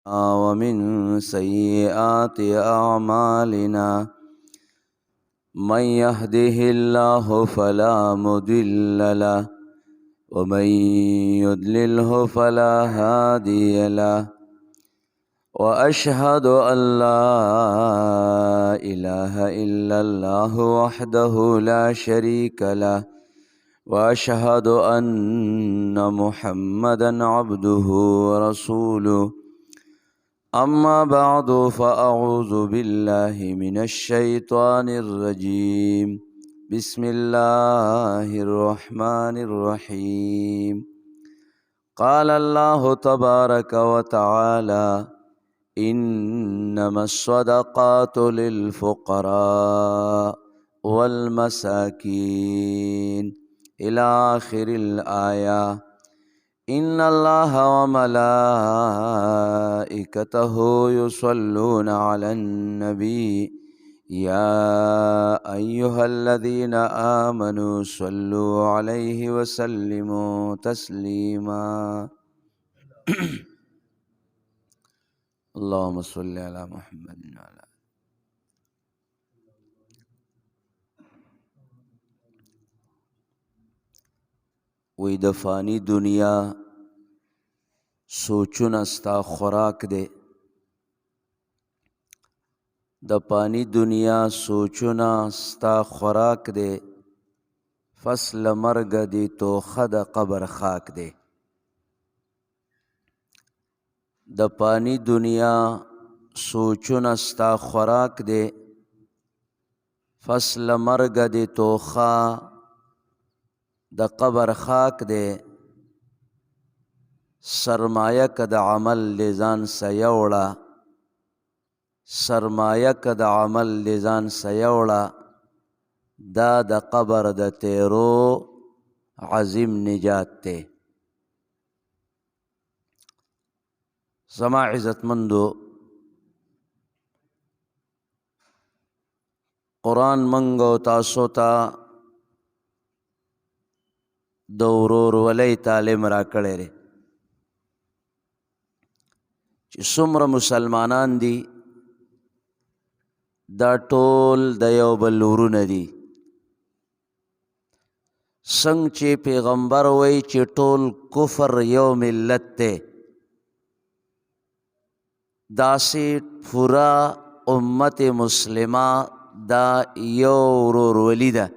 ومن سيئات أعمالنا من يهده الله فلا مضل له ومن يضلله فلا هادي له وأشهد أن لا إله إلا الله وحده لا شريك له وأشهد أن محمدا عبده ورسوله أما بعد فأعوذ بالله من الشيطان الرجيم بسم الله الرحمن الرحيم قال الله تبارك وتعالى إنما الصدقات للفقراء والمساكين إلى آخر الآية إن الله وملائكته يصلون على النبي يا أيها الذين آمنوا صلوا عليه وسلموا تسليما اللهم صل على محمد وعلى وی د فانی دنیا سوچونه ستا خوراک دی د فانی دنیا سوچونه ستا خوراک دی فصل مرګ دی توخه د قبر خاک دی د فانی دنیا سوچونه ستا خوراک دی فصل مرګ دی توخه د قبر خاک دی سرمایه که د عمل لزان سیوړه سرمایه که د عمل لزان سیوړه دا د قبر د تیرو عظیم نجات ته زما عزتمندو قرآن منګو تاسو ته د ورورولۍ تعلیم راکړی دی چې څومره مسلمانان دي دا ټول د یو بل ورونه دي څنګه چې پیغمبر وایي چې ټول کفر یو ملت دی داسې پورا امت مسلمه دا یو ورورولي ده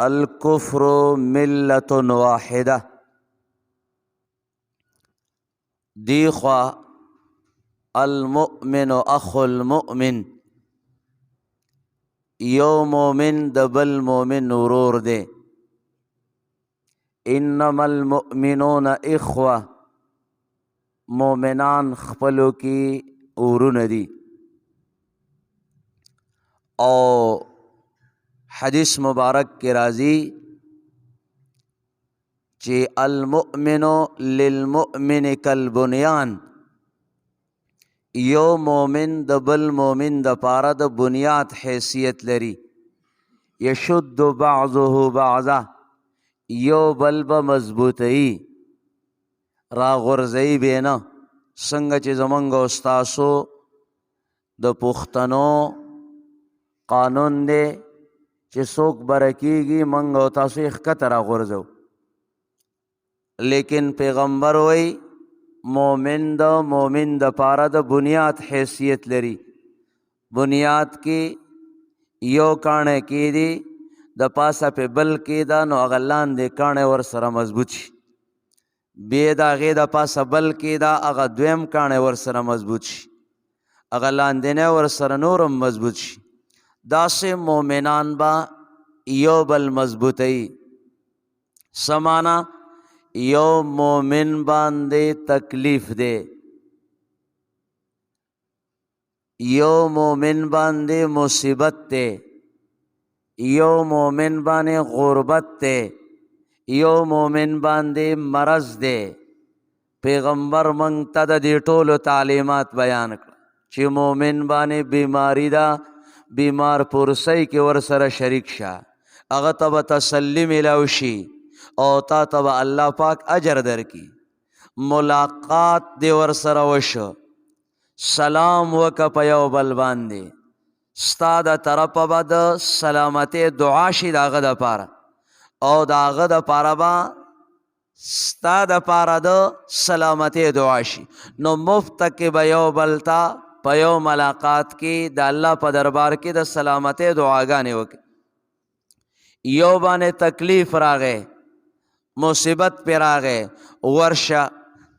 الکفر ملت واحده دیخوا المؤمن اخو المؤمن یو مومن د بل مومن ورور دی انما المؤمنون اخوه مومنان خپلو کی ورونه دي او حدیث مبارک کی راضی چې المؤمن للمؤمن کالبنیان یو مومن د بل مومن د پاره د بنیاد حیثیت لري یشد بعضه بعضه یو بل به مضبوطی را غرزی بینا څنګه چې زمونږ استاسو د پښتنو قانون دی چې څوک برکیږي منګ او تاسو یې ښکته راغورځو لیکن پیغمبر وی مومن د مومن د پاره د بنیاد حیثیت لري بنیاد کې یو کاڼی کېدي د پاسه پې بل کېده نو هغه لاندې کاڼی ورسره مضبوط شي بیا د هغې د پاسه بل کېده هغه دویم کاڼی ورسره مضبوط شي هغه لاندینی ورسره نورم مضبوط شي داسې مومنان با یو بل مضبوطی سمانا یو مومن باندې تکلیف دی یو مومن باندې مصیبت دی یو مومن باندې غربت دی یو مومن باندې مرض دی پیغمبر منګ ته د دې ټولو تعلیمات بیان کړه چې مومن باندې بیماری ده بیمار پرسی کې ورسره شریک شه هغه ته به تسلی میلاو شي او تا ته به الله پاک اجر درکړي ملاقات دی ور سره وشو، سلام وکه په یو بل باندې، ستا د طرفه به د سلامتۍ دعا شي د هغه دپاره، او د هغه دپاره به ستا دپاره د سلامتۍ دعا شي. نو مفت کې به یو بل ته په یو ملاقات کې د الله په دربار کې د سلامتۍ دعاګانې وکړي. یو باندې تکلیف راغی، مصیبت پې راغی، ورشه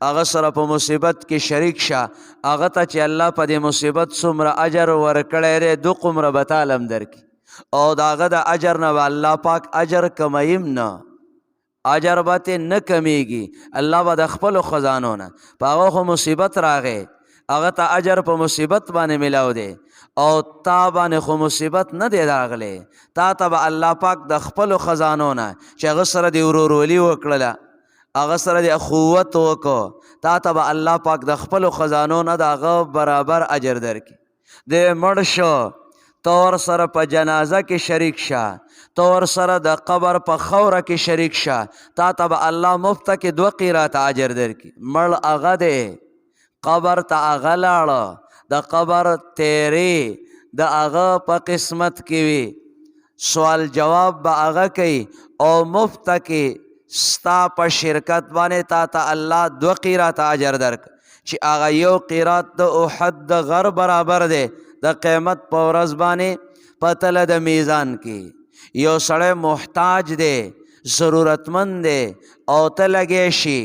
هغه سره په مصیبت کې شریک شه، هغه ته چې الله په دې مصیبت څومره اجر ورکړی دی دوقومره به تاله هم درکړي، او د هغه د اجر نه به الله پاک اجر کمیم نه، اجر به ترې نه کمیږي. الله به د خپلو خزانو نه په هغه خو مصیبت راغی، هغه ته اجر په مصیبت باندې ملاو دی، او تا باندې خو مصیبت نه دی راغلی، تا ته به الله پاک د خپلو خزانو نه چې هغه سره د ورورولي وکړله، هغه سره د اخوت وکړو، تا ته به الله پاک د خپلو خزانو نه د هغه برابر اجر درکړي. د مړ شو ته ورسره په جنازه کې شریک شه، ته ورسره د قبر په خوره کې شریک شه، تا ته به الله مفته کې 2 قیراته اجر درکړي. مړ هغه دی، قبر ته هغه لاړه، د قبر تیرې د هغه په قسمت کې وي، سوال جواب به هغه کوي، او مفته کې ستا په شرکت باندې تا ته الله 2 قیراته اجر درک، چې هغه یو قیرات د احد د غر برابر دی. د قیامت په ورځ باندې په تله د میزان کې یو سړی محتاج دی، ضرورتمند دی، او ته لګی شي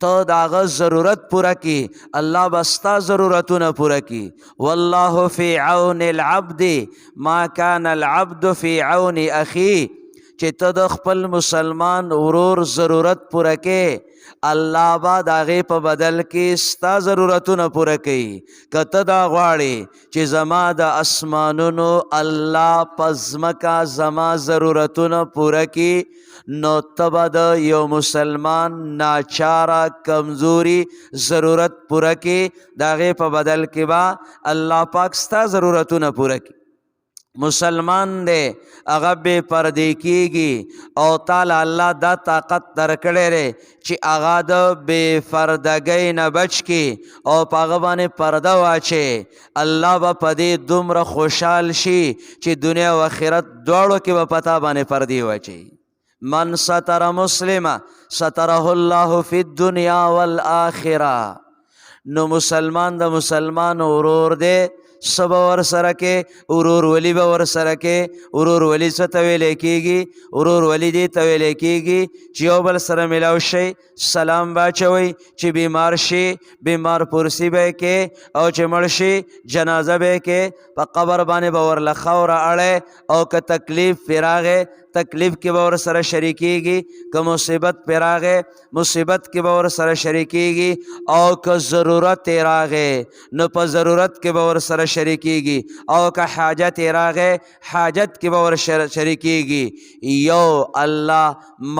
ته د هغه ضرورت پوره کی، الله به ستا ضرورتونه پوره کی. والله فی عون العبد ما کان العبد فی عون اخی، چې ته د خپل مسلمان ورور ضرورت پوره کې، الله به د هغې په بدل کې ستا ضرورتونه پوره کوي. که ته دا غواړې چې زما د اسمانونو الله په ځمکه زما ضرورتونه پوره کړي، نو ته به د یو مسلمان ناچاره کمزوري ضرورت پوره کړي، د هغې په بدل کې به الله پاک ستا ضرورتونه پوره کړي. مسلمان دی هغه بے پردې کیږي، او تعالی الله دا طاقت درکړی دی چې هغه د بے پردګۍ نه بچ کی او په هغه باندې پرده واچي. الله به په دې دومره خوشحال شي چې دنیا او آخرت دواړو کې به په تا باندې پردې واچي. من ستر مسلمه ستره الله فی الدنیا والآخره. نو مسلمان د مسلمان ورور دی، څه به ورسره کې ورورولي به ورسره کې. ورورولي څه ته ویلی کېږي؟ ورورولي دې ته ویلی کېږي چې یو بل سره میلاو شئ، سلام به اچوئ، چې بیمار شي بیمار پرسي به یې کې، او چې مړ شي جنازه به یې کې، په قبر باندې به ورله خاوره اړی، او که تکلیف پرې راغی تکلیف کې به ورسره شریکېږي، که مصیبت پرې راغی مصیبت کې به ورسره شریکېږي، او که ضرورت یې راغی نو په ضرورت کې به ورسره شریکېږي، او که حاجت یې راغی حاجت کې به ورسره شریکېږي. یو الله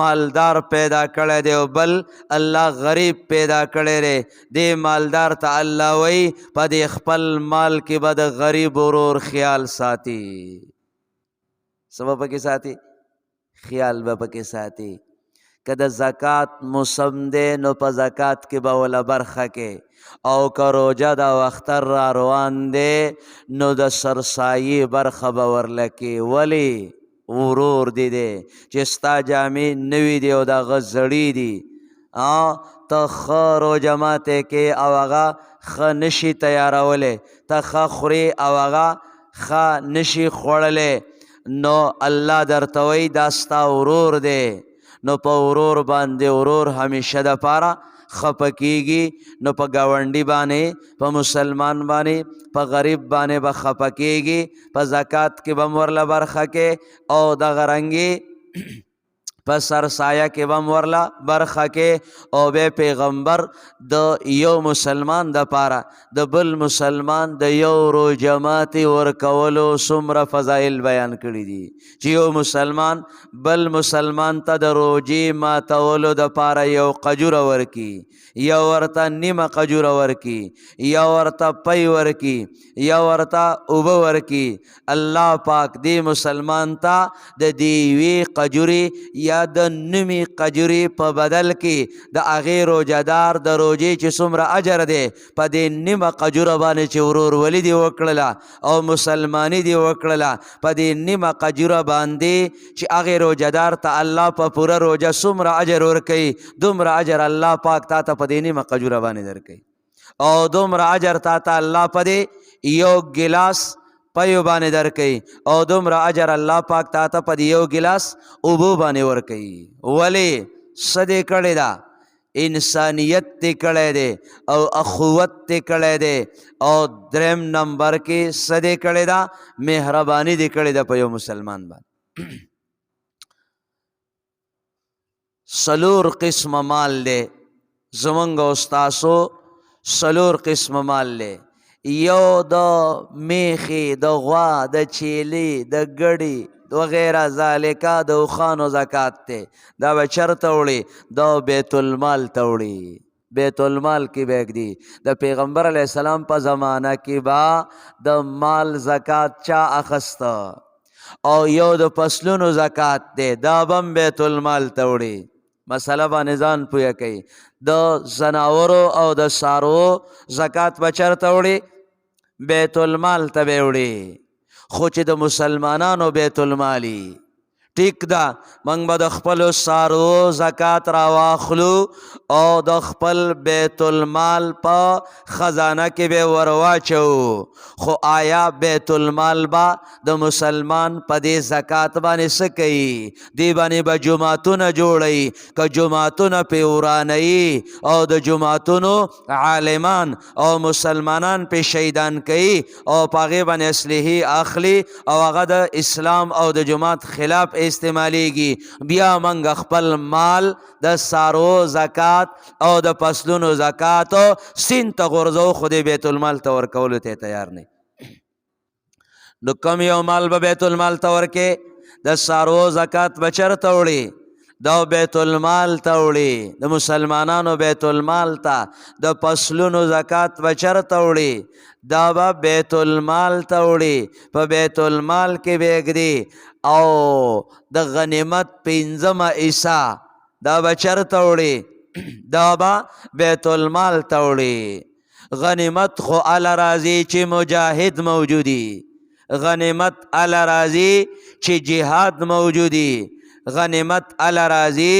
مالدار پیدا کړی دی، او بل الله غریب پیدا کړی دی. دې مالدار ته الله وایي په دې خپل مال کې به د غریب ورور خیال ساتي. څه به پکې ساتي؟ خیال به پکې ساتي. که د زکات موسم دی نو په زکات کې به وله برخه کې، او که روجه د اختر را روان دی نو د سرسایي برخه به ورله کې. ولې؟ ورور دی چې ستا جامې نوي دي او د هغه زړې دي، ته ښه روجه ماتې کې او هغه ښه نشي تیارولی، ته ښه خورې او هغه ښه نشي خوړلی، نو الله درته وایي دا ستا ورور دی. نو په ورور باندې ورور همیشه دپاره خفه کیږي، نو په ګاونډي باندې په مسلمان باندې په غریب باندې به خفه کیږي. په زکات کې به ورله برخه کې، او دغه رنګې په سرسایه کې به ورله برخه کې. او بیا پیغمبر د یو مسلمان دپاره د بل مسلمان د یو روژه ماتې ورکولو څومره فضایل بیان کړي دي، چې یو مسلمان بل مسلمان ته د روژې ماتولو دپاره یو قجوره ورکي، یا ورته نیمه قجوره ورکي، یا ورته پی ورکي، یا ورته اوبه ورکي. الله پاک دې مسلمان ته د دې یوې قجورې یا یا د نمی قجری په بدل کې د هغې روجهدار د روجې چې څومره اجر دی په دې نیمه قجوره باندې چې ورورولي دې وکړله او مسلماني دې وکړله په دې نیمه قجوره باندې چې هغې روجهدار ته الله په پوره روجه څومره اجر ورکوي دومره اجر الله پاک تا ته په دې نیمه قجوره باندې درکوي او دومره اجر تا ته الله په دې یو ګلاس پایو باندې درکوي او دومره اجر الله پاک تا ته په دې یو ګلاس اوبو باندې ورکوي ولې څه دې کړې ده انسانیت دې کړی دی او اخوت دې کړی دی او دریم نمبر کې څه دې کړې ده مهرباني دې کړې ده په یو مسلمان باندې څلور قسمه مال دی زمونږ او ستاسو څلور قسمه مال دی یو د میخې د غوا د چیلې د ګډې وغیره ذالکه د اوښانو زکات دی دا به چېرته وړي دا بیت المال ته وړي بیت المال کې به ږدي د پیغمبر علیه السلام په زمانه کې به د مال زکات چا اخسته او یو د فصلونو زکات دی دا به هم بیت المال ته وړي مسله باندې ځان پوهه کوي د زناورو او د څاروو زکات به چېرته وړي بیت المال ته به وړي خو چې د مسلمانانو بیت المالي ټیک ده موږ به د خپلو څاروو زکات راواخلو او د خپل بیت المال په خزانه کې به ورواچو خو آیا بیت المال به د مسلمان په دې زکات باندې څه کوي دې باندې به جوماتونه جوړوي که جوماتونه پې ورانوي او د جوماتونو عالمان او مسلمانان پې شهیدان کوي او په هغې باندې اصلحې اخلي او هغه د اسلام او د جومات خلاف استعمالیږي بیا منګ خپل مال د څاروو زکات او د فصلونو زکات سیند ته غورځو خو د بیت المال ته ورکولو ته تیار نه نو کم یو مال به بیت المال ته ورکې د څاروو زکات به چېرته وړي دا بیت المال ته وړي د مسلمانانو بیت المال ته د فصلونو زکات به چېرته وړي دا به بیت المال ته وړي په بیت المال کې به ږدي او د غنیمت پنځمه حصه دا به چېرته وړي دا به بیت المال ته وړي غنیمت خو اله راځي چې مجاهد موجودي غنیمت اله راځي چې جهاد موجودي غنیمت اله راځي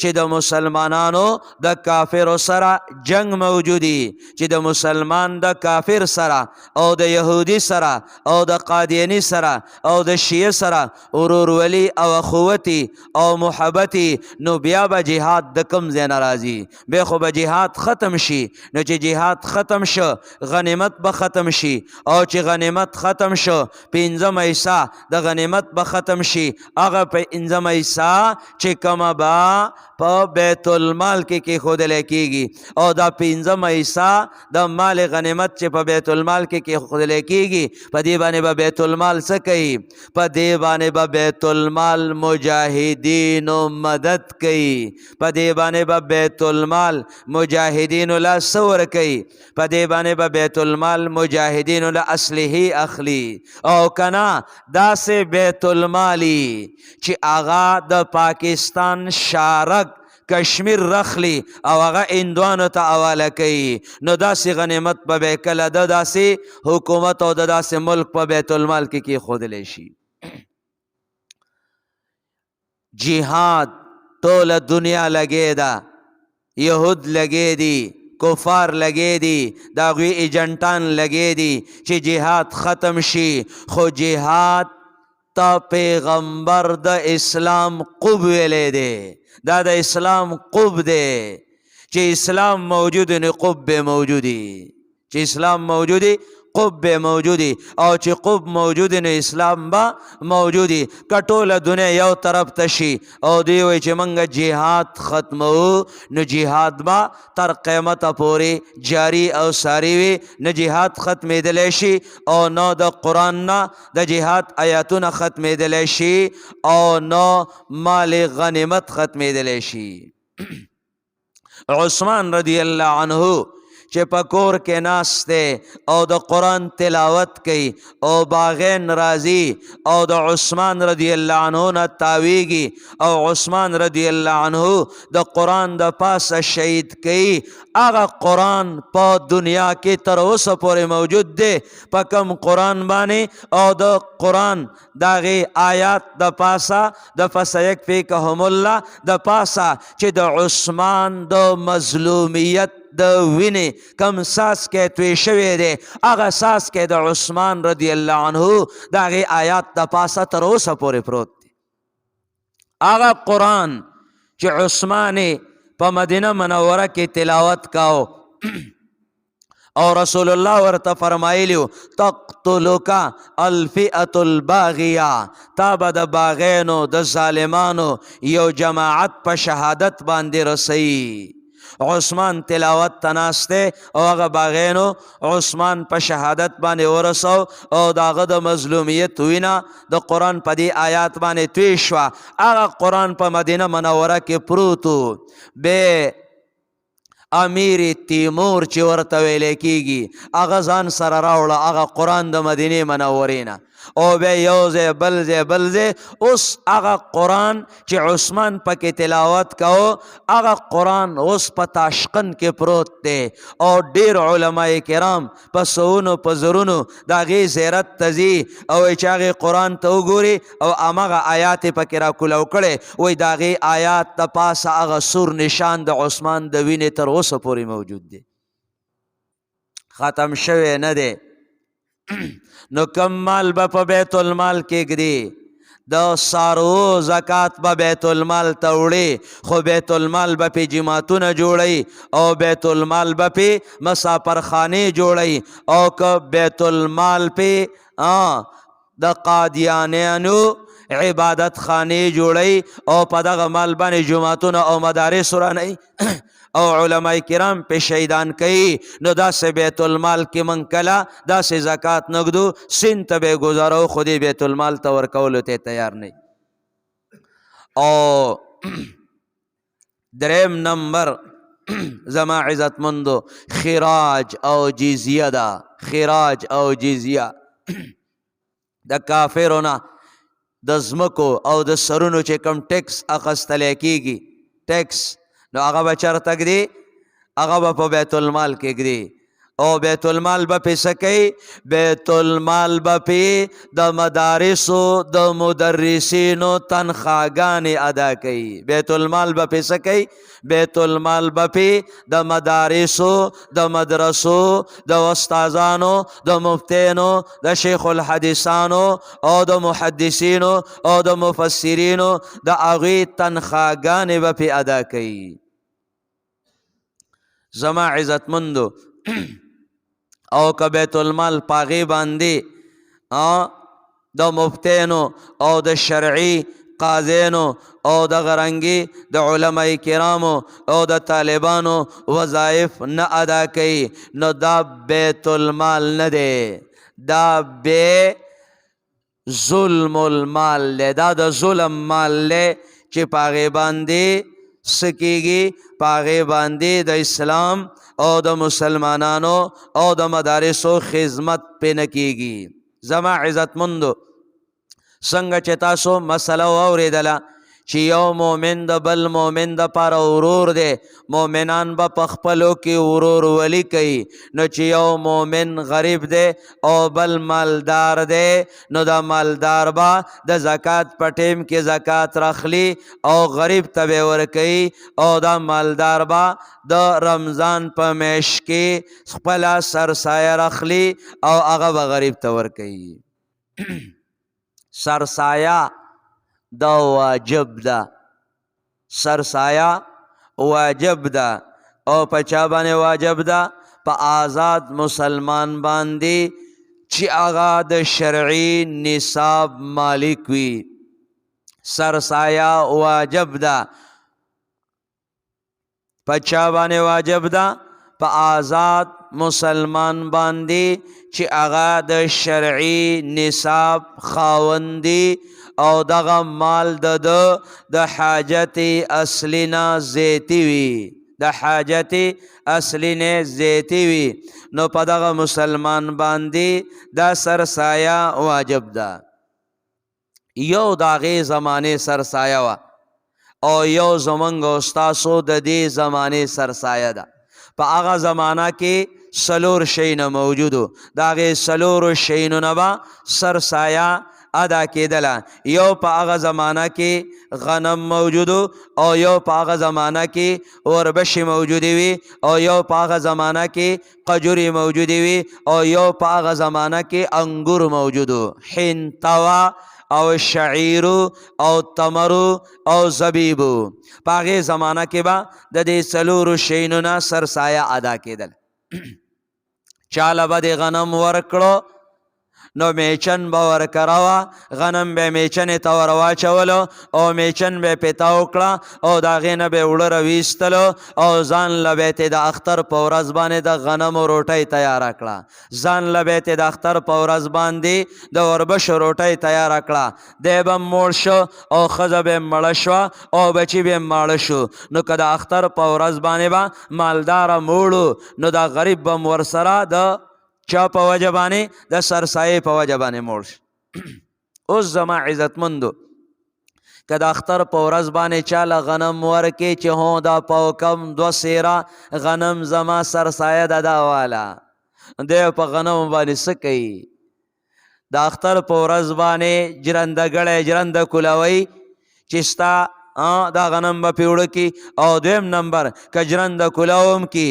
چې د مسلمانانو د کافرو سره جنگ موجودي چې د مسلمان د کافر سره او د یهودي سره او د قادیانی سره او د شیعه سره ورورولي او اخوتي او محبتي نو بیا به جهاد د کم ځای نه راځي بیا خو به جهاد ختم شي نو چې جهاد ختم شو غنیمت به ختم شي او چې غنیمت ختم شو پنځمه حصه د غنیمت به ختم شي هغه پنځمه حصه چې کومه به په بیت المال کې کېښودلی کېږي او دا پنځمه حصه د مال غنیمت چې په بیت المال کې کېښودلی کېږي په دې باندې به بیت المال څه کوي په دې باندې به بیت المال مجاهدینو مدد کوي په دې باندې به بیت المال مجاهدینو له څه ورکوي په دې باندې به بیت المال مجاهدینو له اصلحې اخلي او که نه داسې بیت المالي چې هغه د پاکستان شارک کشمیر رخلی او هغه هندوانو ته حواله کوي نو داسې غنیمت به کله د داسې حکومت او د داسې ملک په بیت المال کې کېښودلی شي جهاد ټوله دنیا لګې ده یهود لګې دي کفار لګې دي د هغوی ایجنټان لګې دي چې جهاد ختم شي خو جهاد تا پیغمبر د اسلام قب ویلی دی دا د اسلام قب دی چې اسلام موجود نه قب به موجودی چې اسلام موجودی قب به موجودی او چې قب موجود نه اسلام به موجودی کټوله دنیا یو طرف ته شي او دی وایي چې موږ جهاد ختمو نو جهاد به تر قیامته پورې جاری او ساری وي نه جهاد ختمېدلی شي او نه د قرآن نه د جهاد آیاتونه ختمېدلی شي او نه مال غنیمت ختمېدلی شي عثمان رضی الله عنه چې په کور کې ناست دی او د قرآن تلاوت کوي او باغین راځي او د عثمان رضی الله عنه نه تاویږي او عثمان رضی الله عنه د قرآن د پاسه شهید کوي، هغه قرآن په دنیا کې تر اوسه پورې موجود دی. په کوم قرآن باندې؟ او د قرآن دغه آیات د پاسه د فسیکفیکهم الله د پاسه چې د عثمان د مظلومیت د وینې کم ساس کې توی شوی دی، هغه ساس کې د عثمان رضی الله عنه د هغې آیات د پاسه تر اوسه پورې پروت دی. هغه قرآن چې عثمان په مدینه منوره کې تلاوت کاو او رسول الله ورته فرمایلیو تقتلک الفئة الباغیه، تا به د باغینو د ظالمانو یو جماعت په شهادت باندې رسوي. عثمان تلاوت تناسته او هغه باغینو عثمان په شهادت باندې ورسو او داغه د مظلومیت وینا د قرآن په دې آیات باندې توی شوه. هغه قرآن په مدینه منوره کې پروتو. به امیر تیمور چې ورته ویل کېږي هغه ځان سره راوړه هغه قرآن د مدینې منورې نه او به یو ځای بل ځای بل ځای. اوس هغه قرآن چې عثمان پکې تلاوت کوو هغه قرآن اوس په تاشقند کې پروت دی او ډېر علماء کرام په سوونو په زرونو د هغې زیارت ته ځي او چې هغې قرآن ته وګوري او همغه آیات یې پکې راکولو کړی، وایي د هغې آیات د پاسه هغه سور نشان د عثمان د وینې تر اوسه پورې موجود دی، ختم شوی نه دی. نو کم مال به په بیت المال کې ږدي، د څاروو زکات به بیت المال ته وړي، خو بیت المال به پې جماعتونه جوړوي او بیت المال به پې مسافرخانې جوړوي او که بیت المال پې د قادیانیانو عبادت خانې جوړوي او په دغه مال باندې جماعتونه او مدارس ورانوي او علماء کرام په شهیدان کوي، نو داسې بیت المال کې من کله داسې زکات نږدو سیند ته به ګذارو، خو دې بیت المال ته ورکولو ته تیار نه. او دریم نمبر زما عزتمندو خراج او جزیه ده. خراج او جزیه د کافرو نه د ځمکو او د سرونو چې کوم ټیکس اخیستلی کېږي، ټیکس نو هغه به چېرته ږدي؟ هغه به په بیت المال کې ږدي او بیت المال به پې څه کوي؟ بیت المال به پې د مدارسو د مدرسینو تنخواګانې ادا کوي. بیت المال به پې څه کوي؟ بیت المال به پې د مدارسو د مدرسو د استادانو د مفتینو د شیخ الحدیثانو او د محدثینو او د مفسرینو د هغوی تنخواګانې به پې ادا کوي. زما عزتمندو او که بیت المال پاغې باندې د مفتینو او د شرعي قاضینو او د غرنګي د علماء کرامو او د طالبانو وظایف نه ادا کوي، نو دا بیت المال نه دی، دا بے ظلم المال دی، دا د ظلم مال دی چې پاغې باندې څه کېږي؟ پاغې باندې د اسلام او د مسلمانانو او د مدارسو خدمت پې نه کېږي. زما عزتمندو څنګه چې تاسو مسله واورېدله چې یو مؤمن د بل مؤمن دپاره ورور دی، مؤمنان به په خپلو کې ورورولي کوي، نو چې یو مؤمن غریب دی او بل مالدار دی نو د مالدار به د زکات په ټیم کې زکات راخلي او غریب ته به ورکوي او دا مالدار به د رمضان په میاشت کې خپله سرسایه راخلي او هغه به غریب ته ورکوي. سرسایه دا واجب ده، سرسایه واجب ده او په چا باندې واجب ده؟ په آزاد مسلمان باندې چې هغه د شرعي نصاب مالک وي. سرسایه واجب ده. په چا باندې واجب ده؟ په آزاد مسلمان باندې چې هغه د شرعي نصاب خاوندي او دغه مال د حاجت اصلی نه زیتی وي، د حاجت اصلی نه زیتی وي نو په دغه مسلمان باندې دا سرسایه واجب ده. یو د هغې زمانې سرسایه وه او یو زمونږ او ستاسو د دې زمانې سرسایه ده. په هغه زمانه کې څلور شیونه موجودو، د هغې څلورو شیونو نه به سرسایه ادا کېدله. یو په هغه زمانه کې غنم موجودو او یو په هغه زمانه کې وربشې موجودې وي او یو په هغه زمانه کې قجورې موجودې وي او یو په هغه زمانه کې انګور موجودو، حنطوه او شعیرو او تمرو او زبیبو. په هغې زمانه کې به د دې څلورو شیونو نه سرسایه ادا کېدل. چاله به د غنم ورکړو نو میچن به ورکراوه، غنم به میچنې ته ور واچولو او میچن به پې تاو کړه او د هغې نه به یې اوړه راویستلو او ځان له به یې د اختر په ورځ باندې د غنمو روټۍ تیاره کړه، ځان له به یې د اختر په ورځ باندې د وربشو روټۍ تیاره کړه. دی به موړ شو او ښځه به مړه شوه او بچي به ماړه شو. نو که د اختر په ورځ باندې به مالداره موړو نو دا غریب به م ورسره د چا په وجه باندې د سرسایې په وجه باندې موړ شي. اوس زما عزتمندو که د اختر په ورځ باندې چاله غنم ورکې چې هو دا په کم 2 سیره غنم زما سرسایه ده دا والا، دی په غنم باندې څه کوي؟ د اختر په ورځ باندې جرندهګړی جرنده کولوي چې ستا دا غنم به پیوړه کی. او دویم نمبر که جرنده کلاوم کی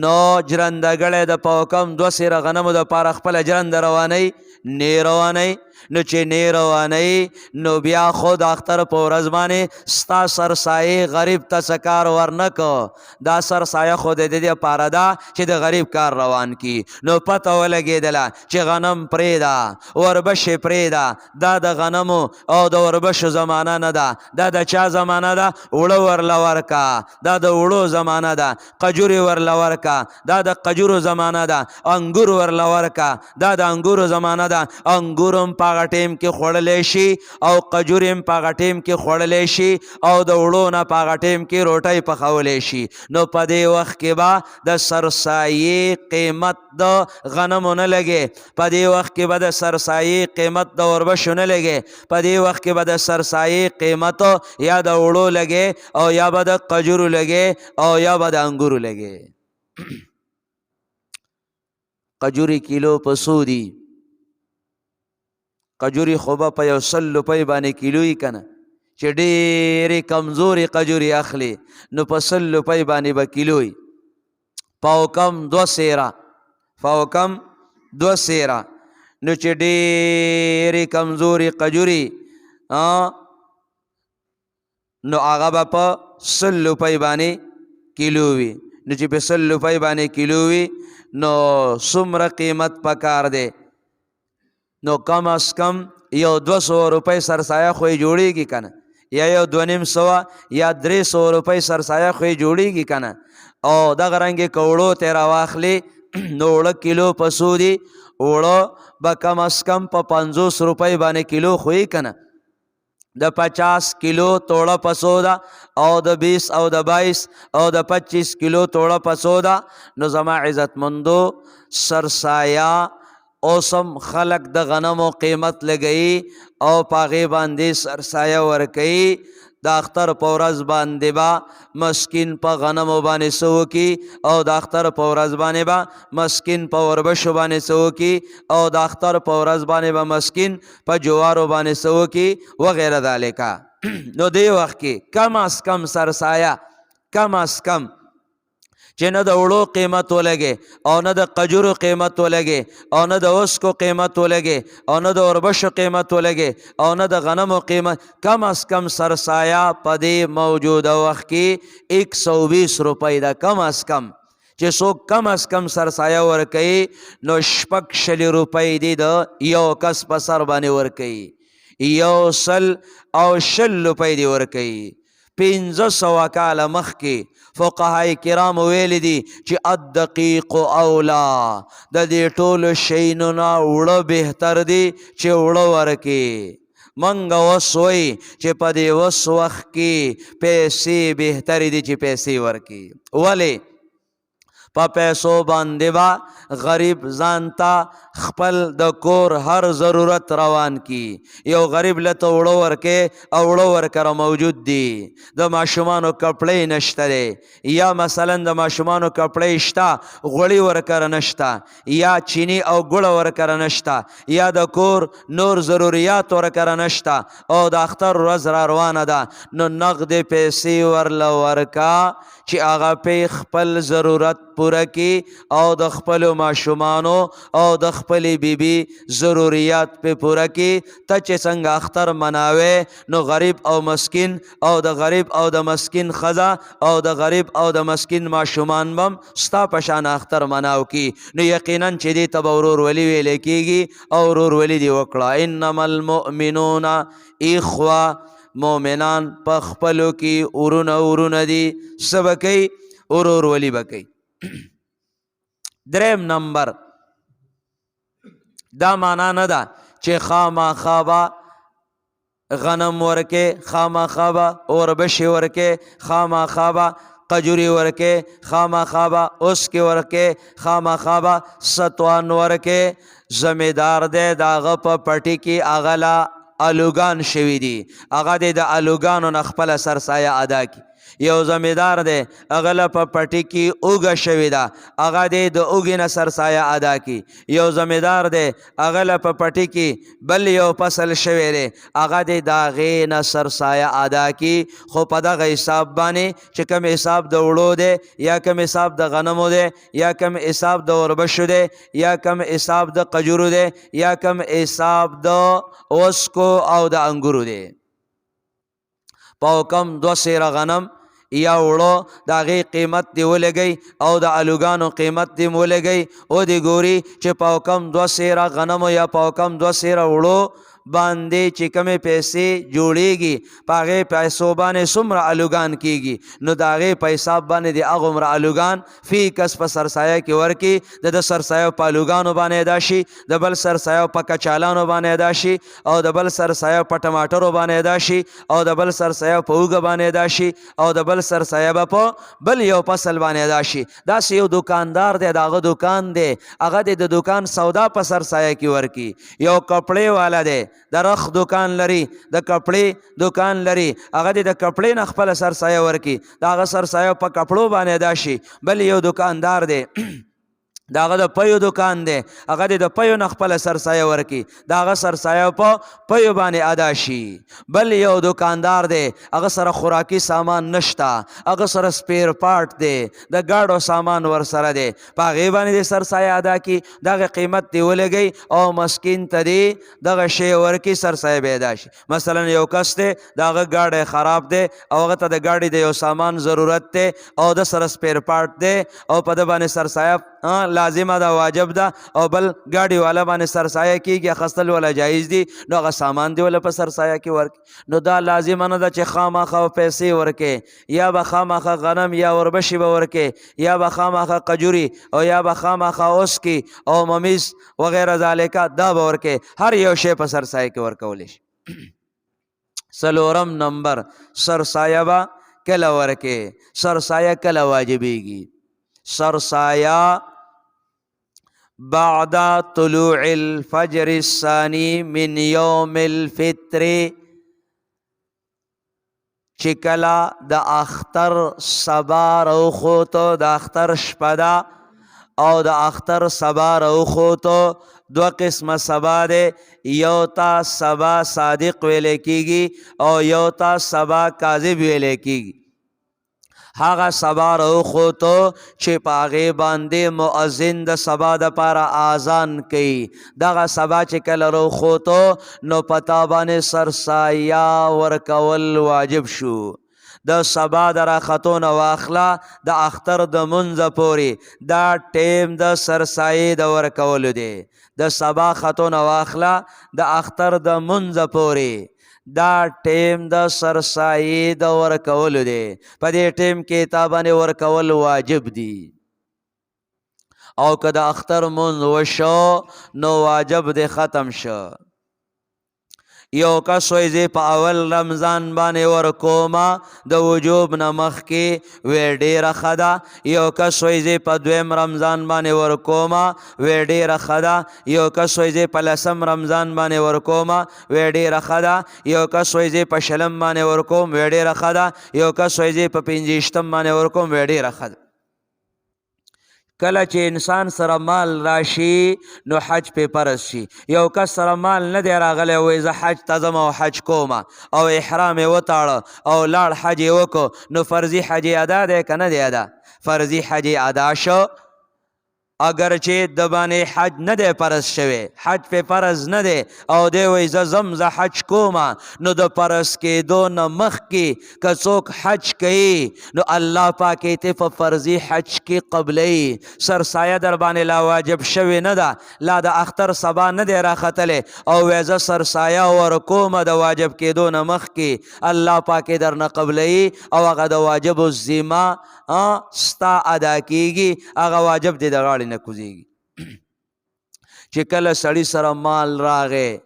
نو جرندهګړی د په کم 2 سیره غنمو دپاره خپله جرنده روانوي نه روانوي. نو چې نه روانوي نو بیا خو د اختر په ورځ باندې ستا سرسایې غریب ته څه کار ورنه کو، دا سرسایه خو د دې دپاره ده چې د غریب کار روان کی. نو پته ولګېدله چې غنم پرېږده، وربشې پرېږده، دا د غنمو او د وربشو زمانه نه ده، دا د چا زمانه ده؟ اوړه ورله ورکه، دا د اوړو زمانه ده. قجورې ورله ورکه، دا د قجورو زمانه ده. انګور ورله ورکه، دا د انګورو زمانه ده. انګور هم په هغه ټیم کې خوړلی شي او قجورې هم په هغه ټیم کې خوړلی شي او د اوړو نه په هغه ټیم کې روټۍ پخولی شي. نو په دې وخت کې به د سرسایې قیمت د غنمو نه لګې، په دې وخت کې به د سرسایې قیمت د وربشو نه لګې، په دې وخت کې به د سرسایې قیمت یا د اوړو لګې او یا به د قجورو لګې او یا به د انګورو لګې. قجوري کیلو په څو دي؟ قجوري خو به په 100 روپۍ باندې کیلو وي که نه، چې ډېرې کمزورې قجوري اخلي نو په 100 روپۍ باندې به کیلو وي. پاوکم 2 سیره، پاوکم 2 سیره، نو چې ډېرې کمزورې قجوري نو هغه به په 100 روپۍ باندې کیلو وي. نو چې په 100 روپۍ باندې کیلو وي نو څومره قیمت پکار دی؟ نو کم از کم یو 200 روپۍ سرسایه خو یې جوړېږي که نه، یا یو 250 یا 300 روپۍ سرسایه خو یې جوړېږي که نه. او دغه رنګې که اوړو ته یې راواخلې نو اوړه کیلو په څو دي؟ اوړه به کم از کم په 50 روپۍ باندې کیلو خو یې که نه. د 50 کیلو توړه په څو ده او د 20 او د 22 او د 25 کیلو توړه په څو ده؟ نو زما عزتمندو سرسایه اوسم خلق د غنمو قیمت لګئی او په هغې باندې سرسایه ورکوي. د اختر په ورځ باندې به مسکین په غنمو باندې څه وکړي او د اختر په ورځ باندې به مسکین په وربشو باندې څه وکړي او د اختر په ورځ باندې به مسکین په جوارو باندې څه وکړي وغیره ذالکه. نو دې وخت کې کم از کم سرسایه، کم از کم چې نه د اوړو قیمت ولګي او نه د قجورو قیمت ولګي او نه د وسکو قیمت ولګي او نه د اوربشو قیمت ولګي او نه د غنمو قیمت، کم از کم سرسایه په دې موجوده وخت کې 120 روپۍ ده. کم از کم چې څوک کم از کم سرسایه ورکوي نو 40 روپۍ دی د یو کس په سر باندې ورکوي، 100 او 20 روپۍ دی ورکوي. 1500 کاله مخکې فقهای کرام ویلی دي چې الدقیق اولا، د دې ټولو شیانو نه اوړه بهتر دي چې اوړه ورکې. منګ وسوي چې په دې وس وخت کې پیسې بهترې دي چې پیسې ورکي. ولې په پیسو باندې با غریب ځانتا خپل د کور هر ضرورت روان کی. یو غریب لته وړو ورکې او وړو ورکره موجود دي. د ماشومانو کپړې نشته دی، یا مثلا د ماشومانو کپړې شته غوړي ورکره نشته، یا چینی او ګوړه ورکره نشته، یا د کور نور ضروریات ورکره نشته او د اختر ورځ را روانه ده، نو نقد پیسې ورله ورکا چې هغه په خپل ضرورت پوره کی او د خپل ماشومانو او د خپل بیبي ضروریات په پوره کی. ته چې څنګه اختر مناوي نو غریب او مسکین او د غریب او د مسکین خزا او د غریب او د مسکین ماشومان بم ستا په شان اختر مناو کی. نو یقینا چې دې ته ورور ولی ویل کیږي او ورور ولی دی وکړه. انما المؤمنون اخوه، مومنان په خپلو کې ورونه دي، سبکی ورور ولی بکی. دریم نمبر دا معنا نه ده چې خامخا به غنم ورکې، خامخا به اوربشې ورکې، خامخا به قجوري ورکې، خامخا به اوسکې ورکې، خامخا به ستوان ورکې. زمیدار دی د هغه په پټي کې هغه لا الوګان شوي دي، هغه د الوګانو نه خپله سرسایه ادا کړي. یو زمیدار دی هغه له په پټي کې اوږه شوې ده، هغه د اوږې نه سرسایه ادا کړي. یو زمیدار دی هغه له په پټي کې بل یو فصل شوی دی، هغه د هغې نه سرسایه ادا کړي. خو په دغه حساب باندې چې کوم حساب د وړو دی، یا کوم حساب د غنمو دی، یا کوم حساب د اوربشو دی، یا کوم حساب د قجورو دی، یا کوم حساب د وسکو او د انګورو دی. په کم 2 سیره غنم یا وړو د هغې قیمت دی ولګئ او د الوګانو قیمت دی ولګئ، او دی ګوري چې په کم 2 سیره غنمو یا په کم 2 سیره وړو باندې چې کومې پیسې جوړیږي په هغې پیسو باندې څومره الوګان کیږي، نو د هغې په حساب باندې د هغومره الوګان فی کس په سرسایه کې ورکړي. د سرسایه په الوګانو باندې ادا شي، د بل سرسایه په کچالانو باندې ادا شي، او د بل سرسایه په ټماټرو باندې ادا شي، او د بل سرسایه په اوږه باندې ادا شي، او د بل سرسایه به په بل یو فصل باندې ادا شي. داسې یو دکاندار دی، د هغه دکان دی، هغه د دکان سودا په سرسایه کې ورکړي. یو کپړې والا دی، د رخ دکان لري، د کپړې دکان لري، هغه د کپړې نه خپله سرسایه ورکړي، د هغه سرسایه په کپړو باندې ادا شي. بل یو دکاندار دی دا هغه د پیو دکان دی، هغه د پیو نه خپله سرسایه ورکړي، د هغه سرسایه په پیو باندې ادا شي. بل یو دکاندار دی هغه سره خوراکي سامان نشته، هغه سره سپیر پارټ دی، د ګاډو سامان ورسره دی، په هغې باندې د سرسایه ادا کړي، دغه قیمت دی ولګئ او مسکین ته دی دغه شی ورکړي، سرسایه به ادا شي. مثلا یو کس دی د هغه ګاډی خراب دی او هغه ته د ګاډي د یو سامان ضرورت دی او د سره سپیر پارټ دی او په ده باندې سرسایه لازمه ده، واجب ده، او بل ګاډي والا باندې سرسایه کیږي، اخیستل والا جایز دي، نو هغه سامان دی ولا په سرسایه کې ورکړي. نو دا لازمه نه ده چې خامخا پیسې ورکړي، یا به خامخا غنم یا وربشي به ورکړي، یا به خامخا قجوري او یا به خامخا اوسکي او ممیز وغیره ذالکه دا به ورکړي. هر یو شی په سرسایه کې ورکولی شي. څلورم نمبر سرسایه به کله ورکړي؟ سرسایه کله واجبېږي؟ سرسایه بعد طلوع الفجر الثاني من يوم الفطر، چې کله د اختر سبا راوخوتو، د اختر شپه ده او د اختر سبا راوخوتو. 2 قسمه سبا دی، یو تا سبا صادق ویلې کیږي او یو تا سبا کاذب ویلې کیږي. هغه سبا راوخوتو چې په هغې باندې مؤذن د سبا دپاره اذان کوي، دغه سبا چې کله راوخوتو نو په تا باندې سرسایه ورکول واجب شو. د سبا د راختو نه واخله د اختر د منځه پورې دا ټیم د سرسایې د ورکولو دی. د سبا خطو نه واخله د اختر د منځه پورې دا ټیم د سرسایې د ورکولو دی. په دې ټیم کې تا باندې ورکول واجب دی، او که د اختر منځ وشو نو واجب دی ختم شو. یو کس وی زی په اول رمضان باندې ورکوما د وجوب نه مخکې وی ډیره ښه ده. یو کس وی زی په دویم رمضان باندې ورکوما وی ډیره ښه ده. یو کس وی زی په لسم رمضان باندې ورکوما وی ډیره ښه ده. یو کس وی زی په شلم باندې ورکوم وی ډیره ښه ده. یو کس وی زی په 25 باندې ورکوم وی ډیره ښه ده. کله چې انسان سره مال راشي نو حج پې فرض شي. یو کس سره مال نه دی راغلی وایي زه حج ته ځم او حج کومه او احرام یې وتاړه او لاړ حج یې وکړو نو فرضي حج یې ادا دی که نه دی ادا؟ فرضي حج یې ادا شو. اگر چې د باندې حج نه دی فرض شوی، حج پې فرض نه دی او دی وایي زه ځم زه حج کومه، نو د فرض کېدو نه مخکې که څوک حج کوي نو الله پاک یې ته په فرضي حج کې قبلوي. سرسایه در باندې لا واجب شوې نه ده، لا د اختر سبا نه دی راختلی او وایي زه سرسایه ورکومه د واجب کېدو نه مخکې، الله پاک یې درنه قبلوي او هغه د واجب الذمه ستا ادا کېږي، هغه واجب دی د غاړې نه کوزیږي. چې کله سړی سره مال راغی،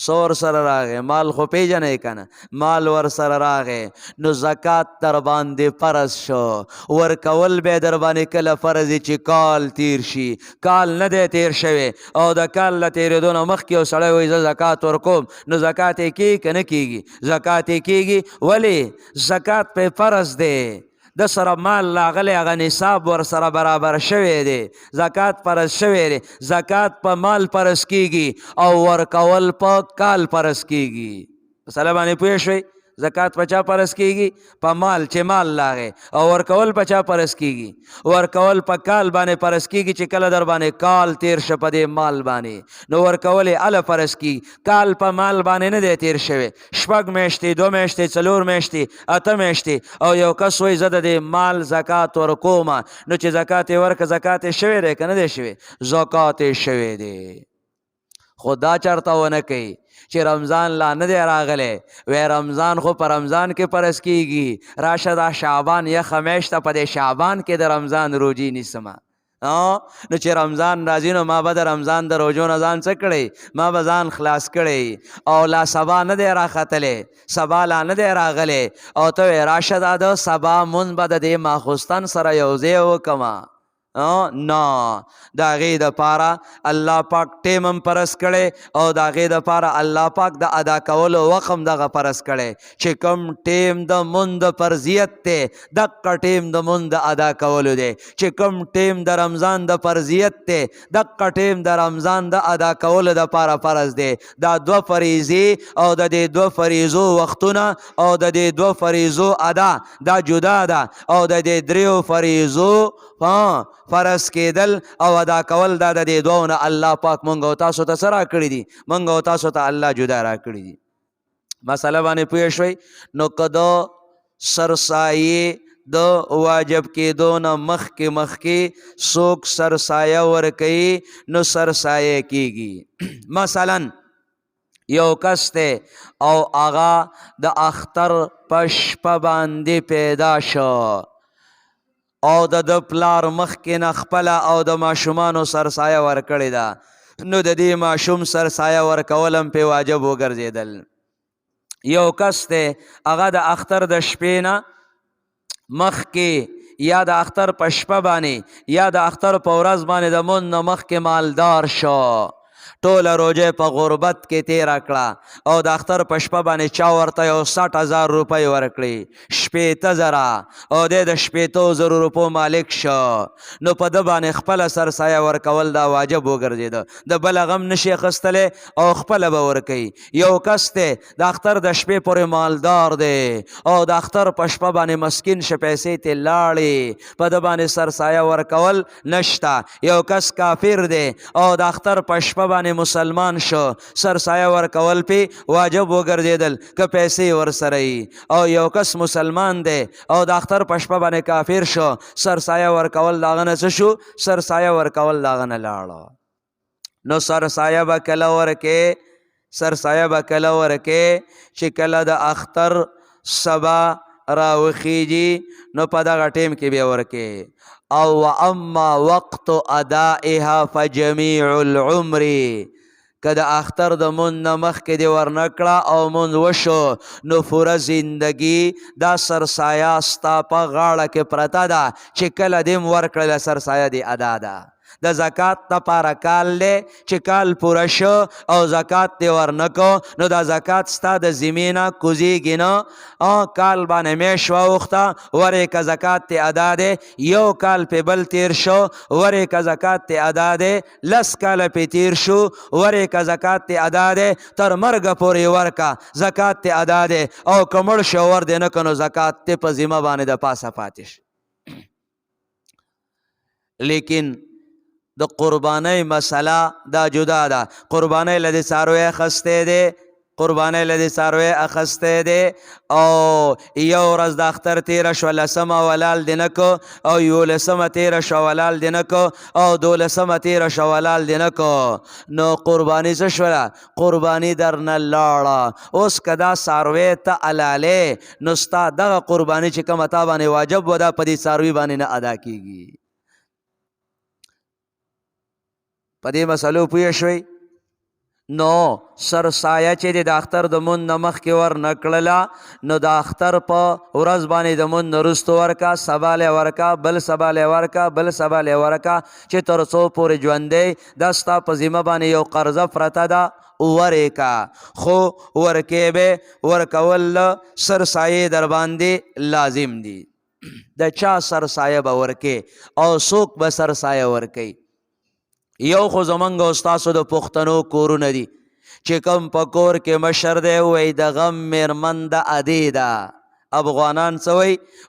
سور سره راغی، مال خو پیژنئ که نه، مال ور سره راغی نو زکات در باندې فرض شو. ورکول به در باندې کله فرض چې کال تیر شي. کال نه دی تیر شوی او د کال له تېرېدو نه مخکې یو سړی وایي زه زکات ورکوم، نو زکات یې کېږي که نه کېږي؟ زکات یې کېږي. ولې؟ زکات پې فرض دی، د سره مال راغلی هغه نصاب ور سره برابر شوی دی، زکات فرض شوی دی. زکات په مال فرض کیږي او ورکول په کال فرض کیږي. مسله باندې پوه شوئ؟ زکات په چا فرض کیږي؟ په مال، چې مال راغی، او ورکول په چا فرض کیږي؟ ورکول په کال باندې فرض کیږي چې کله در باندې کال تیر شه په دې مال باندې نو ورکول یې هله فرض کیږي. کال په مال باندې نه دی تیر شوی، 6 میاشتې، 2 میاشتې، 4 میاشتې، 8 میاشتې، او یو کس وایي زه د دې مال زکات ورکومه، نو چې زکات یې ورکړه زکات یې شوی دی که نه دی شوی؟ زکات یې شوی دی. خو دا چرته ونه کوي چې رمضان لا نه دی راغلی، وی رمضان خو په رمضان کې فرض کیږي، راشه دا شعبان یخه میاشته په دې شعبان کې د رمضان روجې نیسمه. نو چې رمضان راځي نو ما به د رمضان د روجو نه ځان څه کړی؟ ما به ځان خلاص کړی او لا سبا نه دی راختلی، سبا لا نه دی راغلی او ته وی راشه دا د سبا مونځ به د دې ماخوستن سره یو ځای وکمه. نه، د هغې دپاره الله پاک ټیم هم فرض کړی او د هغې دپاره الله پاک د ادا کولو وخت هم دغه فرض کړی چې کوم ټیم د مونځ د فرضیت دی دقه ټیم د مونځ د ادا کولو دی، چې کوم ټیم د رمضان د فرضیت دی دقه ټیم د رمضان د ادا کولو دپاره فرض دی. دا 2 فریضې او د دې 2 فریضو وختونه او د دې 2 فریضو ادا دا جدا ده او د دې 3 فریضو فرض کېدل او ادا کول دا د دې دوه نه الله پاک مونږ او تاسو ته څه راکړي دي؟ مونږ او تاسو ته الله جدا راکړي دي. مسله باندې پوه شوئ؟ نو که د سرسایې د واجب کېدو نه مخکې څوک سرسایه ورکوي نو سرسایه کېږي. مثلا یو کس دی او هغه د اختر په شپه باندې پیدا شو او د پلار مخکې نه خپله او د ماشومانو سرسایه ورکړې ده، نو د دې ماشوم سرسایه ورکول هم پې واجب وګرځېدل. یو کس دی هغه د اختر د شپې نه مخکې یا د اختر په شپه باندې یا د اختر په ورځ باندې د مونځ نه مخکې مالدار شو، ټوله روژه په غربت کې تیره کړه او د اختر په شپه باندې چا ورته یو 60,000 روپۍ ورکړي، 60,000 او دی د 60,000 روپو مالک شو، نو په ده باندې خپله سرسایه ورکول دا واجب وګرځېده، د بله غم نشي اخیستلی او خپله به ورکوي. یو کس دی د اختر د شپې پورې مالدار دی او د اختر په شپه باندې مسکین شه پیسې ترې لاړې، په ده باندې سرسایه ورکول نشته. یو کس کافر دی او د اختر په شپه باندې مسلمان شو، سرسایه ورکول پی واجب وګرځېدل که پیسې ورسره وي. او یو کس مسلمان دی او د اختر په شپه باندې کافر شو، سرسایه ورکول د هغه نه څه شو؟ سرسایه ورکول د هغه نه لاړه. نو سرسایه به کله ورکې؟ سرسایه به کله ورکې چې کله د اختر سبا راوخیږي نو په دغه ټیم کې بیا ورکې. او اما وقت ادائها فجميع العمر، که د اختر د مونځ نه مخکې دې ورنه کړه او مونځ وشو نو پوره زندګي دا سرسایه ستا په غاړه کې پرته ده چې کله دې م ورکړله سرسایه دې ادا ده د زکات دپاره کال دی چې کال پوره شو او زکات دې ورنه کو نو دا زکات ستا د ذمې نه کوزیږي نه کال باندې میاشت واوښته ورې که زکات دې ادا دی یو کال پې بل تیر شو ورې که زکات دې ادا دی لس کاله پې تیر شو ورې که زکات دې ادا دی تر مرګه پورې ورکه زکات دې ادا دی او که مړ شو ور دې نه که نو زکات دې په ذمه باندې د پاسه پاتې شي لیکن د قربانۍ مسله دا جدا ده قربانۍ له دې څاروی اخیستی دی قربانۍ له دې څاروی اخیستی دی او یو ورځ د اختر تېره شوه لسمه ولال دې نه کو او یولسمه تېره شوه ولال دې نه کو او دولسمه تېره شوه ولال دې نه کو نو قرباني څه شوله قرباني درنه لاړه اوس که دا څاروی ته حلالې نو ستا دغه قرباني چې کومه تا باندې واجب و دا په دې څاروي باندې نه ادا کېږي په دې مسلو پوه شوئ نو سرسایه چې د اختر د مونځ نه مخکې ورنه کړله نو د اختر په ورځ باندې د مونځ نه وروسته ورکه سبا لی ورکه بل سبا لی ورکه بل سبا لی ورکه چې تر څو پورې ژوندی دا ستا په ذمه باندې یو قرضه پرته ده ورکه خو ورکې به ورکول سرسایې در باندې لازم دي د چا سرسایه به ورکې او څوک به سرسایه ورکوي یو خو زمونږ او ستاسو د پښتنو کورونه دي چې کوم په کور کې مشر دی وایي د غم میرمن د ادې ده افغانان څه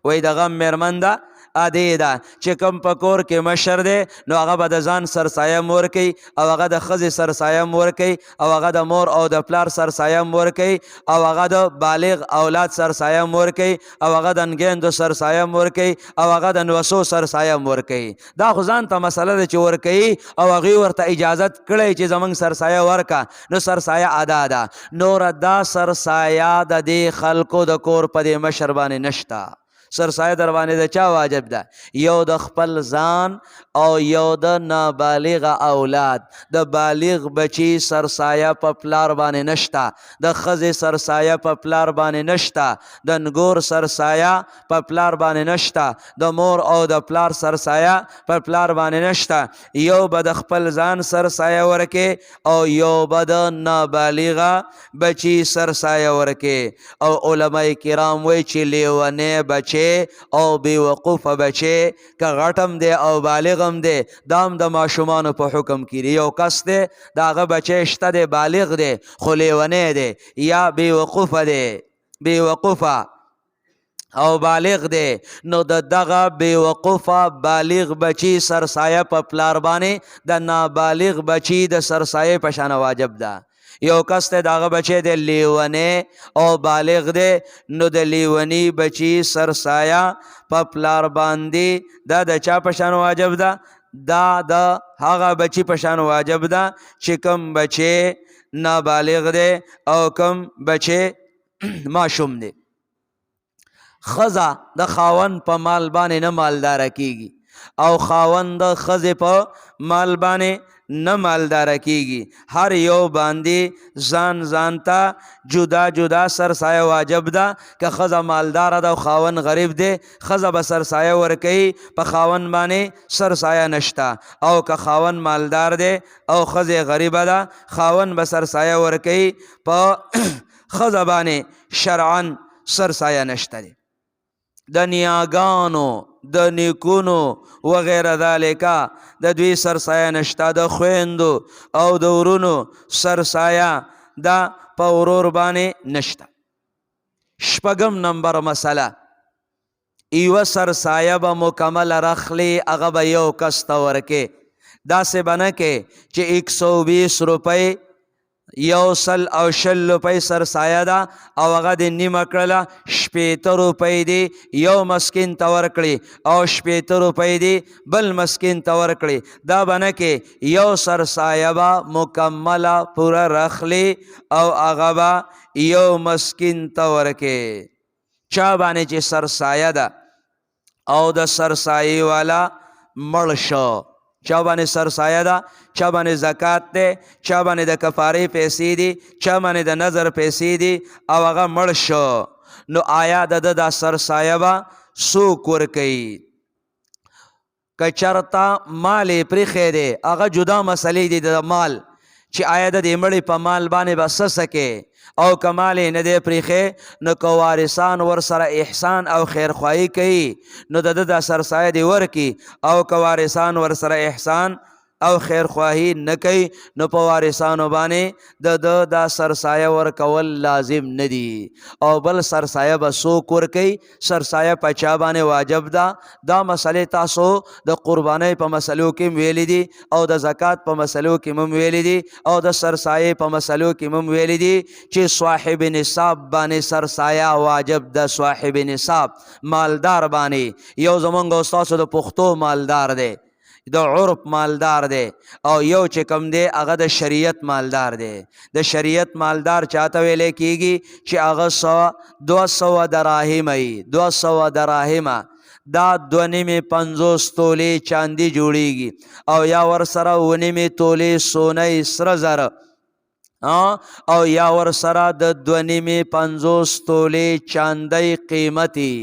وایي د غم میرمن ده ادې ده چې کوم په کور کې مشر دی نو هغه به د ځان سرسایه م ورکوي او هغه د ښځې سرسایه م ورکوي او هغه د مور او د پلار سرسایه م ورکوي او هغه د بالغ اولاد سرسایه م ورکوي او هغه د نګیندو سرسایه م ورکوي او هغه د نوسو سرسایه م ورکوي دا خو ځان ته مسله ده چې ورکوي او هغوی ورته اجازت کړی چې زموږ سرسایه ورکه نو سرسایه ادا ده نوره دا سرسایه د دې خلکو د کور په دې مشر باندې نشته سرسایه در باندې د چا واجب ده یو د خپل ځان او یو د نابالغ اولاد د بالغ بچی سرسایه په پلار باندې نشته د ښځې سرسایه په پلار باندې نشته د نګور سرسایه په پلار باندې نشته د مور او د پلار سرسایه په پلار باندې نشته یو به د خپل ځان سرسایه ورکې او یو به د نابالغه بچی سرسایه ورکې او علما کرام وایي چې لیونی بچی او بی وقوفه بچی که غټم دی او بالغم دی دام د ماشومانو په حکم کې یو کس دی د هغه بچی شته دی بالغ دی خو لیونی دی یا بی وقوفه دی بی وقوفه او بالغ دی نو د دغه بی وقوفه بالغ بچی سرسایه په پلار باندې د نابالغ بچی د سرسایه په شان واجب ده یو کس ته داغه بچی دی لیونی او بالغ دی نو د لیونی بچی سرسایه په پلار باندې دا د چا په شان واجب ده دا د هغه بچی په شان واجب ده چې کوم بچی نابالغ دی او کوم بچی ماشوم دی ښځه د خاوند په مال باندې نه مالداره کیږي او خاوند د ښځې په مال باندې نه مالداره کیږي هر یو باندې ځان ځان ته جدا جدا سرسایه واجب ده که ښځه مالداره ده او خاوند غریب دی ښځه به سرسایه ورکوي په خاوند باندې سرسایه نشته او که خاوند مالدار دی او ښځې غریبه ده خاوند به سرسایه ورکوي په ښځه باندې شرعا سرسایه نشته دی د نیاګانو د نیکونو وغیره ذالکه د دوی سرسایه نشته د خویندو او د ورونو سرسایه دا په ورور باندې نشته شپږم نمبر مسله یوه سرسایه به مکمل رخلی هغه به یو کس ته ورکې داسې به نه کې چې 120 روپۍ 120 روپۍ سرسایه ده او هغه دې نیمه کړله 80 روپۍ دې یو مسکین ته ورکړي او 80 روپۍ دې بل مسکین ته ورکړي دا به نه کې یو سرسایه به مکمله پوره رخلی او هغه به یو مسکین ته ورکې چا باندې چې سرسایه ده او د سرسایې والا مړ شو چا باندې سرسایه ده، چا باندې زکات دی، چا باندې د کفارې پیسې دي، چا باندې د نظر پیسې دي او هغه مړ شو، نو آیا د ده دا سرسایه به څوک ورکوي؟ که چرته مال یې پرېښی دی، هغه جدا مسلې دي د مال، چې آیا د دې مړې په مال باندې به څه سکې، او که مال یې نه دی پرېښی، نو که وارثان ورسره احسان او خیرخواهي کوي نو د ده دا سرسایه دې ورکي، او که وارثان ورسره احسان او خیرخواهي نه کوي نو په وارثانو باندې د ده دا سرسایه ورکول لازم نه دي. او بل سرسایه به څوک ورکوي؟ سرسایه په چا باندې واجب ده؟ دا مسلې تاسو د قربانۍ په مسلو کې ویلي دي، او د زکات په مسلو کې هم ویلي دي، او د سرسایه په مسلو کې هم ویلي دي چې صاحب نصاب باندې سرسایه واجب ده. صاحب نصاب مالدار باندې، یو زمونږ استاسو د پښتو مالدار دی، د عرف مالدار دی، او یو چې کم دی هغه د شریعت مالدار دی. د شریعت مالدار چاته ویلی کیږي؟ چې هغه 200 دراهمه وي. 200 دراهمه دا 2.50 تولې چاندي جوړیږي، او یا ورسره 1.5 تولې سونه سره زر، او یا ورسره د 2.50 تولې چاندی قیمتي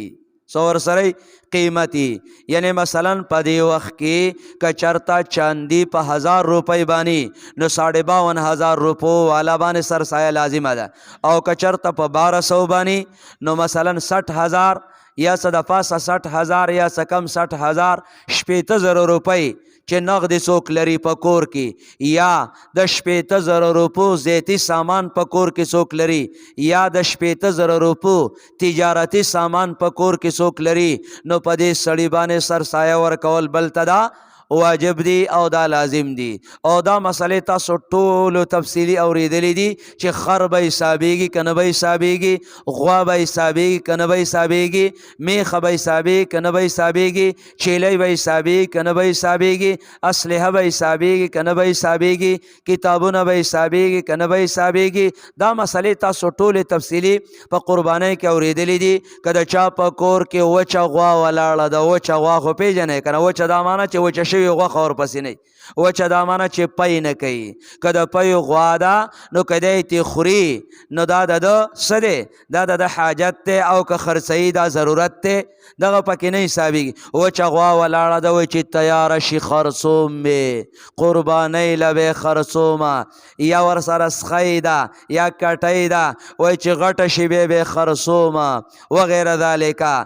سور سره قیمتی. یعنی مثلا په دې وخت کې که چرته چاندي په 1000 روپۍ باندې نو 52,000 روپو والا باندې سرسایه لازمه ده، او که چرته په 1200 باندې نو مثلا 60,000 یا څه د پاسه 60,000 یا څه کم 60,000 80,000 روپۍ چې نغد څوک لري په کور کې، یا د 80,000 روپو زیتی سامان په کور کې څوک لري، یا د 80,000 روپو تجارتي سامان په کور کې څوک لري، نو په دې سړي باندې سرسایه ورکول بل ته دا واجب دی او دا لازم دی. او دا مسئله تاسو ټولو تفصیلی اوریدلی دي چې خر به حسابیږي که نه به حسابیږي، غوا به حسابیږي که نه به حسابیږي، میخه به حسابیږي که نه به حسابیږي، چیلی به حسابیږي که نه به حسابیږي، اسلحه به حسابیږي که نه به حسابیږي، کتابونه به حسابیږي که نه به حسابیږي. دا مسئله تاسو ټولې تفصیلی په قربانۍ کې اوریدلی دي. که د چا په کور کې وچه غوا ولاړه ده، وچه غوا خو پیژنئ که نه، وچه دا معنی چې وچه شوي غوښه ورپسې نه وي، وچه دا معنی چې پی نه کوي. که د پی غوا ده نو که دی ترې خوري نو دا د ده څه دی؟ دا د ده حاجت دی، او که خرڅوي دا ضرورت دی، دغه پکې نه حسابېږي. وچه غوا ولاړه ده، وایي چې تیاره شي خرڅوم مې، قربانۍ له به خرڅومه، یا ورسره سخی ده یا کټۍ ده، وایي چې غټه شي بیا به خرڅومه وغیره ذالکه.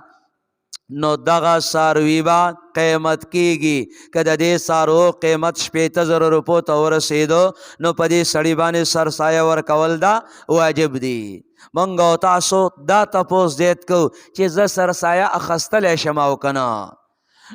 نو دغه څاروي به قیمت کیږي. که د دې څارو قیمت 80,000 روپو ته ورسېدو نو په دې سړي باندې سرسایه ورکول دا واجب دی. موږ او تاسو دا تپوس زیات کو چې زه سرسایه اخیستلی شم او که نه،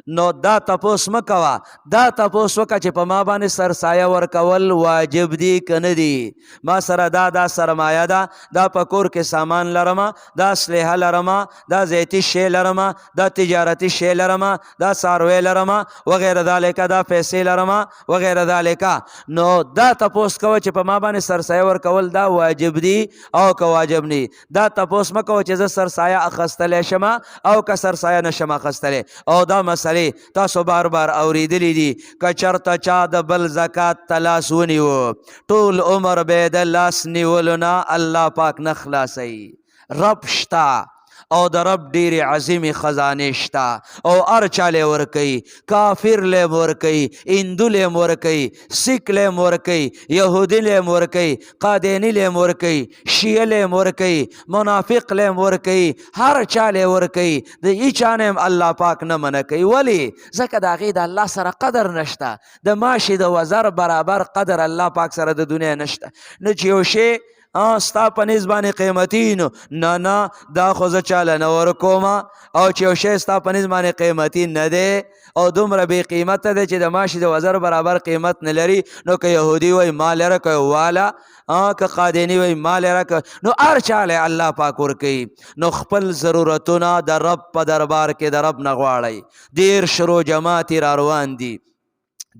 نو دا تپوس مه کوه، دا تپوس وکړه چې په ما باندې سرسایه ورکول واجب دی که نه دی. ما سره دا سرمایه ده، دا په کور کې سامان لرمه، دا اسلحه لرمه، دا زیتی شی لرمه، دا تجارتي شی لرمه، دا څاروی لرمه وغیره ذالکه، دا پیسې لرمه وغیره ذالکه. نو دا تپوس کوه چې په ما باندې سرسایه ورکول دا واجب دی او که واجب نه. دا تپوس مه کوه چې زه سرسایه اخیستلی شمه او که سرسایه نشم اخیستلی. او دا تاسو بار بار اوریدلی دي که چرته چا د بل زکات ته لاس ونیو، ټول عمر به د لاس نیولو نه الله پاک نه خلاصوي. رب شته او د رب ډیرې عظیمې خزانې شته، او هر چاله ورکوي، کافر له ورکوي، هندو له ورکوي، سیک له ورکوي، یهودي له ورکوي، قادیانی له ورکوي، شیعه له ورکوي، منافق له ورکوي، هر چاله ورکوي. د هیچا نه الله پاک نه منع کوي. ولې؟ ځکه د هغې د الله سره قدر نشته، د ماشي د وزر برابر قدر الله پاک سره د دنیا نشته. نه چې یو شی ستا په نس باندې قیمتي نو نه دا خو زه چاله نه ورکومه، او چې یو شی ستا په نس باندې قیمتي نه دی او دومره بې قیمته دی چې د ماشي د وزر برابر قیمت نه لري، نو که یهودي وایي ما لره، که واله که قادیانی وایي ما لره، نو هر چاله الله پاک ورکوي. نو خپل ضرورتونه د رب په دربار کې د رب نه غواړئ. 10 شروع جماعتې را روان دي،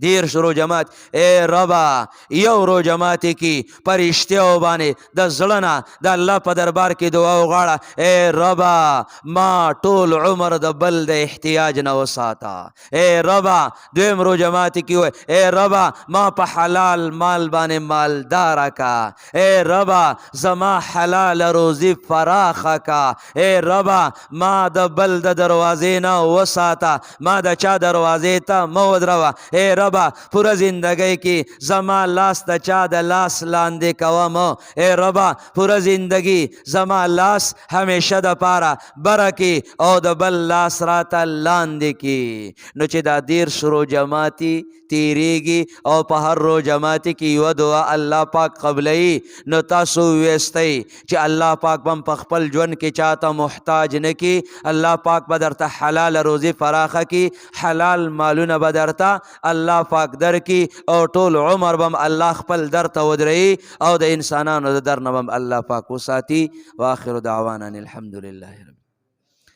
دیر شروع جماعت اے ربا یو رو جماعت کی پرشتیو باندې د زړه د الله په دربار کې دعا وغواړه اے ربا ما ټول عمر د بل د احتیاج نه وساته اے ربا دویم رو جماعت کی وای اے ربا ما په حلال مال باندې مالدار کا اے ربا زما حلال روزی فراخ کا اے ربا ما د بل د دروازې نه وساته ما د چا دروازې ته مو ودروا اے ربا پورا زندگی کی زما لاس د چا د لاس لاندې کوم اے ربا پورا زندگی زما لاس همیشه د پاره برکی او د بل لاس راته لاندې کی نو چې دا دیر شروع جماعتي تیریږي او په هر رو جماعتي کې یو دعا الله پاک قبلوي نو تاسو ویستی چې الله پاک بم په خپل ژوند کې چاته محتاج نه کی الله پاک به درته حلال روزي فراخه کی حلال مالونه به درته الله پاک در کی او ټول عمر بم الله خپل در ته ودرئ او د انسانانو د در نه بم الله پاک وساتي واخر دعوانا الحمد لله.